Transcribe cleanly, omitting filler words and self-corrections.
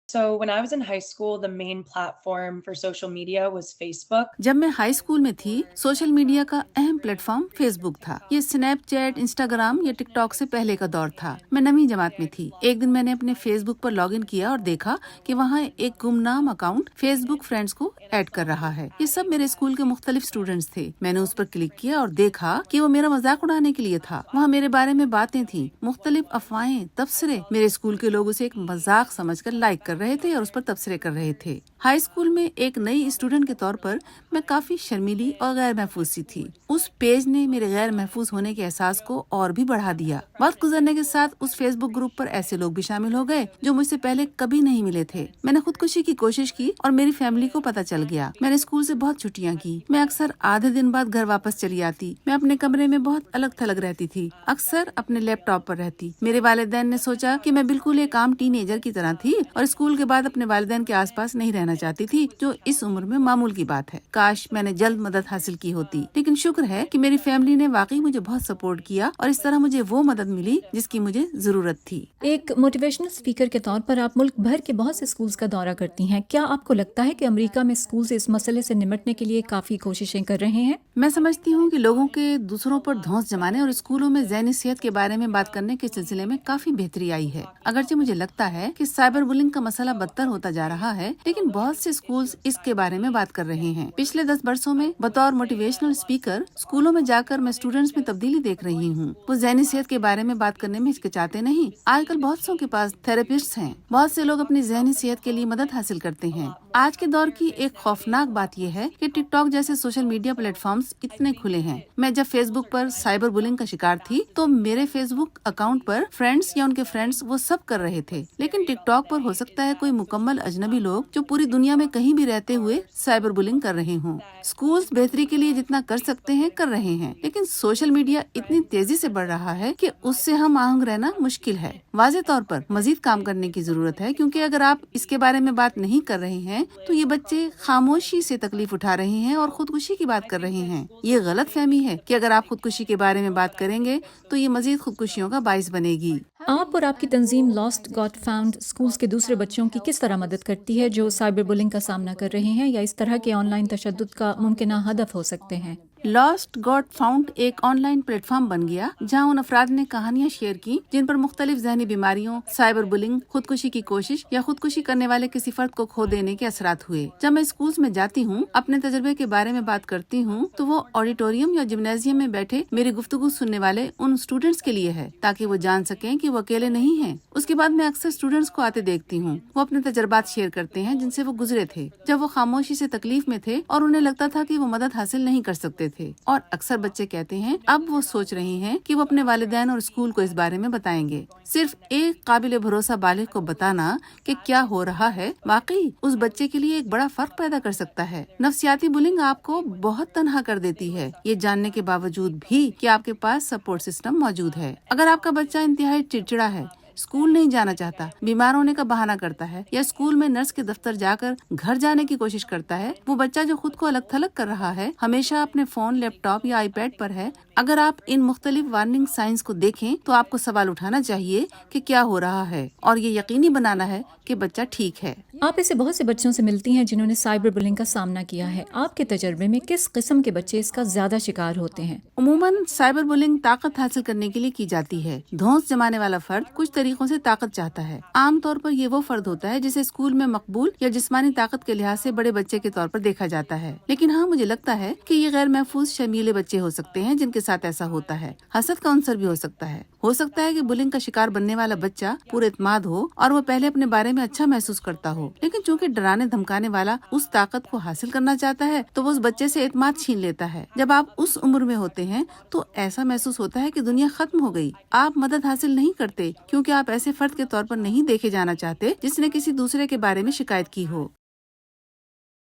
So when I was in high school, the main platform for social media was Facebook. جب میں high school میں تھی social media کا اہم plate form face بک تھا۔ یہ اسنیپ چیٹ، انسٹاگرام یا ٹک ٹاک سے پہلے کا دور تھا۔ میں 9ویں جماعت میں تھی۔ ایک دن میں نے اپنے face book per log in کیا اور دیکھا کہ وہاں ایک گمنام اکاؤنٹ فیس بک فرینڈز کو ایڈ کر رہا ہے۔ یہ سب میرے اسکول کے مختلف اسٹوڈینٹس تھے۔ میں نے اس پر کلک کیا اور دیکھا کہ وہ میرا مذاق اڑانے کے لیے تھا۔ وہاں میرے بارے میں باتیں تھیں، مختلف افواہیں، تبصرے۔ میرے اسکول کے لوگ اسے ایک مذاق سمجھ کر لائک کر رہے تھے اور اس پر تبصرے کر رہے تھے۔ ہائی اسکول میں ایک نئی اسٹوڈنٹ کے طور پر میں کافی شرمیلی اور غیر محفوظ سی تھی۔ اس پیج نے میرے غیر محفوظ ہونے کے احساس کو اور بھی بڑھا دیا۔ وقت گزرنے کے ساتھ اس فیس بک گروپ پر ایسے لوگ بھی شامل ہو گئے جو مجھ سے پہلے کبھی نہیں ملے تھے۔ میں نے خودکشی کی کوشش کی اور میری فیملی کو پتہ چل گیا۔ میں نے اسکول سے بہت چھٹیاں کی۔ میں اکثر آدھے دن بعد گھر واپس چلی آتی۔ میں اپنے کمرے میں بہت الگ تھلگ رہتی تھی، اکثر اپنے لیپ ٹاپ پر رہتی۔ میرے والدین نے سوچا کہ میں بالکل ایک عام ٹین ایجر کی طرح تھی اور اسکول کے بعد اپنے والدین کے آس پاس نہیں رہنا چاہتی تھی، جو اس عمر میں معمول کی بات ہے۔ کاش میں نے جلد مدد حاصل کی ہوتی، لیکن شکر ہے کہ میری فیملی نے واقعی مجھے بہت سپورٹ کیا اور اس طرح مجھے وہ مدد ملی جس کی مجھے ضرورت تھی۔ ایک موٹیویشنل اسپیکر کے طور پر آپ ملک بھر کے بہت سے اسکولز کا دورہ کرتی ہیں۔ کیا آپ کو لگتا ہے کہ امریکہ میں اسکولز اس مسئلے سے نمٹنے کے لیے کافی کوششیں کر رہے ہیں؟ میں سمجھتی ہوں کہ لوگوں کے دوسروں پر دھونس جمانے اور اسکولوں میں ذہنی صحت کے بارے میں بات کرنے کے سلسلے میں کافی بہتری آئی ہے۔ اگرچہ مجھے لگتا ہے کہ سائبر بلنگ کا مسئلہ بدتر ہوتا جا رہا ہے، لیکن بہت سے اسکولز اس کے بارے میں بات کر رہے ہیں۔ پچھلے 10 برسوں میں بطور موٹیویشنل اسپیکر اسکولوں میں جا کر میں اسٹوڈینٹس میں تبدیلی دیکھ رہی ہوں۔ وہ ذہنی صحت کے بارے میں بات کرنے میں ہچکچاتے نہیں۔ آج کل بہت سو کے پاس تھراپسٹس ہیں۔ بہت سے لوگ اپنی ذہنی صحت کے لیے مدد حاصل کرتے ہیں۔ آج کے دور کی ایک خوفناک بات یہ ہے کہ ٹک ٹاک جیسے سوشل میڈیا پلیٹ فارمز اتنے کھلے ہیں۔ میں جب فیس بک پر سائبر بلنگ کا شکار تھی تو میرے فیس بک اکاؤنٹ پر فرینڈز یا ان کے فرینڈز وہ سب کر رہے تھے، لیکن ٹک ٹاک پر ہو سکتا ہے کوئی مکمل اجنبی لوگ جو پوری دنیا میں کہیں بھی رہتے ہوئے سائبر بلنگ کر رہے ہوں۔ اسکولز بہتری کے لیے جتنا کر سکتے ہیں کر رہے ہیں، لیکن سوشل میڈیا اتنی تیزی سے بڑھ رہا ہے کہ اس سے ہم آہنگ رہنا مشکل ہے۔ واضح طور پر مزید کام کرنے کی ضرورت ہے، کیونکہ اگر آپ اس کے بارے میں بات نہیں کر رہے ہیں تو یہ بچے خاموشی سے تکلیف اٹھا رہے ہیں اور خودکشی کی بات کر رہے ہیں۔ یہ غلط فہمی ہے کہ اگر آپ خودکشی کے بارے میں بات کریں گے تو یہ مزید خودکشیوں کا باعث بنے گی۔ آپ اور آپ کی تنظیم لاسٹ گاٹ فاؤنڈ اسکولز کے دوسرے بچوں کی کس طرح مدد کرتی ہے جو سائبر بلنگ کا سامنا کر رہے ہیں یا اس طرح کے آن لائن تشدد کا ممکنہ ہدف ہو سکتے ہیں؟ لاسٹ گاٹ فاؤنڈ ایک آن لائن پلیٹ فارم بن گیا جہاں ان افراد نے کہانیاں شیئر کی جن پر مختلف ذہنی بیماریوں، سائبر بلنگ، خودکشی کی کوشش یا خودکشی کرنے والے کسی فرد کو کھو دینے کے اثرات ہوئے۔ جب میں اسکولز میں جاتی ہوں، اپنے تجربے کے بارے میں بات کرتی ہوں تو وہ آڈیٹوریم یا جمنازیم میں بیٹھے میری گفتگو سننے والے ان اسٹوڈینٹس کے لیے ہے تاکہ وہ جان سکیں کہ وہ اکیلے نہیں ہیں۔ اس کے بعد میں اکثر اسٹوڈینٹس کو آتے دیکھتی ہوں۔ وہ اپنے تجربات شیئر کرتے ہیں جن سے وہ گزرے تھے جب وہ خاموشی سے تکلیف میں تھے اور انہیں لگتا تھا کہ وہ مدد حاصل نہیں کر سکتے تھے، اور اکثر بچے کہتے ہیں اب وہ سوچ رہے ہیں کہ وہ اپنے والدین اور اسکول کو اس بارے میں بتائیں گے۔ صرف ایک قابل بھروسہ بالغ کو بتانا کہ کیا ہو رہا ہے واقعی اس بچے کے لیے ایک بڑا فرق پیدا کر سکتا ہے۔ نفسیاتی بلنگ آپ کو بہت تنہا کر دیتی ہے، یہ جاننے کے باوجود بھی کہ آپ کے پاس سپورٹ سسٹم موجود ہے۔ اگر آپ کا بچہ انتہائی چڑچڑا ہے، اسکول نہیں جانا چاہتا، بیمار ہونے کا بہانہ کرتا ہے یا اسکول میں نرس کے دفتر جا کر گھر جانے کی کوشش کرتا ہے، وہ بچہ جو خود کو الگ تھلگ کر رہا ہے ہمیشہ اپنے فون، لیپ ٹاپ یا آئی پیڈ پر ہے، اگر آپ ان مختلف وارننگ سائنز کو دیکھیں تو آپ کو سوال اٹھانا چاہیے کہ کیا ہو رہا ہے اور یہ یقینی بنانا ہے کہ بچہ ٹھیک ہے۔ آپ ایسے بہت سے بچوں سے ملتی ہیں جنہوں نے سائبر بلنگ کا سامنا کیا ہے۔ آپ کے تجربے میں کس قسم کے بچے اس کا زیادہ شکار ہوتے ہیں؟ عموماً سائبر بلنگ طاقت حاصل کرنے کے لیے کی جاتی ہے۔ دھونس جمانے والا فرد کچھ طریقوں سے طاقت چاہتا ہے۔ عام طور پر یہ وہ فرد ہوتا ہے جسے اسکول میں مقبول یا جسمانی طاقت کے لحاظ سے بڑے بچے کے طور پر دیکھا جاتا ہے، لیکن ہاں مجھے لگتا ہے کہ یہ غیر محفوظ شرمیلے بچے ہو سکتے ہیں جن کے ساتھ ایسا ہوتا ہے۔ حسد کا عنصر بھی ہو سکتا ہے۔ ہو سکتا ہے کہ بلنگ کا شکار بننے والا بچہ پورے اعتماد ہو اور وہ پہلے اپنے بارے میں اچھا محسوس کرتا ہو، لیکن چونکہ ڈرانے دھمکانے والا اس طاقت کو حاصل کرنا چاہتا ہے تو وہ اس بچے سے اعتماد چھین لیتا ہے۔ جب آپ اس عمر میں ہوتے ہیں تو ایسا محسوس ہوتا ہے کہ دنیا ختم ہو گئی۔ آپ مدد حاصل نہیں کرتے کیونکہ آپ ایسے فرد کے طور پر نہیں دیکھے جانا چاہتے جس نے کسی دوسرے کے بارے میں شکایت کی ہو۔